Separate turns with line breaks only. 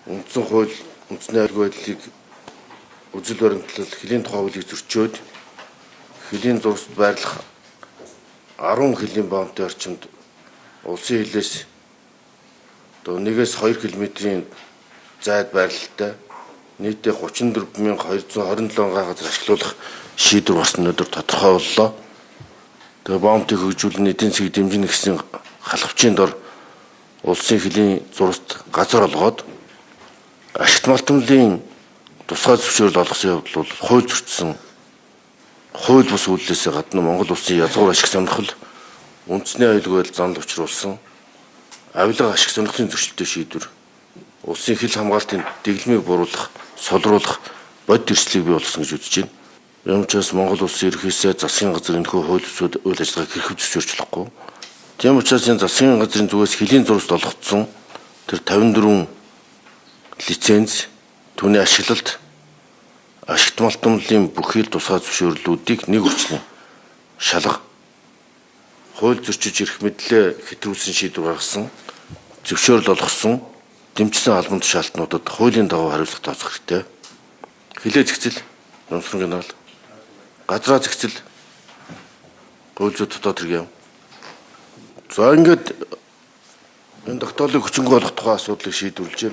үндсэн хууль үндэсний аюулгүй байдлыг үзэл баримтлал хөлийн тухай хуулийг зөрчөөд хөлийн зурагт байрлах 10 хөлийн боомтой орчимд улсын хилээс одоо 1-2 км-ийн зайд байрлалтай нийтдээ 34,227 газар ашиглуулах шийдвэр бас өнөөдөр тодорхой боллоо. Тэгээ боомтыг хөгжүүлэн эдийн засгийг дэмжинэ гэсэн халавчийн дор улсын хөлийн зурагт газар олгоод ашигт малтмлын тусгай зөвшөөрөл олгосон явдал бол хууль зөрчсөн хууль бус үйлдэлээс гадна Монгол улсын язгуур ашиг сонирхол үндэсний аюулгүй байдал занал учруулсан авилга ашиг сонирхлын зөрчилтэй шийдвэр улсын хил хамгаалтын дэглэмийг буруулах, солируулах бодит эрсдлийг бий болгосон гэж үзэж байна. Юм учраас Монгол улсын ерөнхийдөө засгийн газар энэхүү хууль бусад үйл ажиллагааг хэрхэв зөвшөөрч болохгүй. Тийм учраас энэ засгийн газрын зүгээс хөлийн зурагт олгогдсон тэр 54 лиценз түүний ашиглалт ашигт малтмлын бүх хил тусгай зөвшөөрлүүдийг нэг хүчлэн шалга хууль зөрчиж ирэх мэдлээ хэтрүүлсэн шийдвэр гаргасан зөвшөөрөл олгосон дэмжсэн албан тушаалтнуудад хуулийн дагуу хариуцлага тооцох хэрэгтэй. Хилээ зэгцэл номсрон генерал газраа зэгцэл хууль зүйн дотоод хэрэг юм. За ингээд энэ тогтоолыг хүчингү болгох тухай асуудлыг шийдвэрлэж байна.